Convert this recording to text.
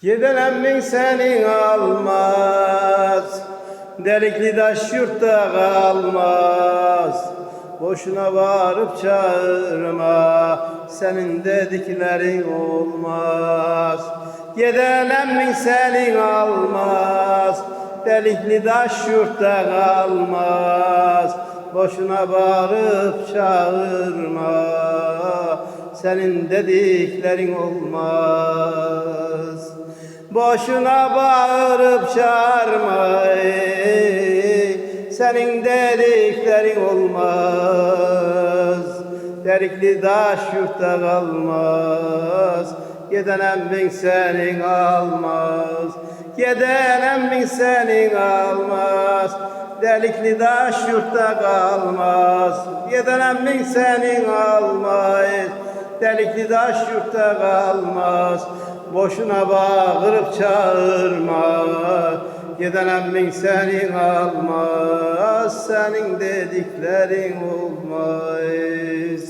Giden emmin senin almaz, delikli taş yurtta kalmaz. Boşuna varıp çağırma, senin dediklerin olmaz. Giden emmin senin almaz, delikli taş yurtta kalmaz. Boşuna bağırıp çağırma, senin dediklerin olmaz. Boşuna bağırıp çağırma, senin dediklerin olmaz. Delikli taş yurtta kalmaz, giden emmin senin almaz. Giden emmin senin almaz, delikli taş yurtta kalmaz. Giden emmin senin almaz, delikli taş yurtta kalmaz. Boşuna bağırıp çağırma, giden emmin senin almaz. Senin dediklerin olmaz.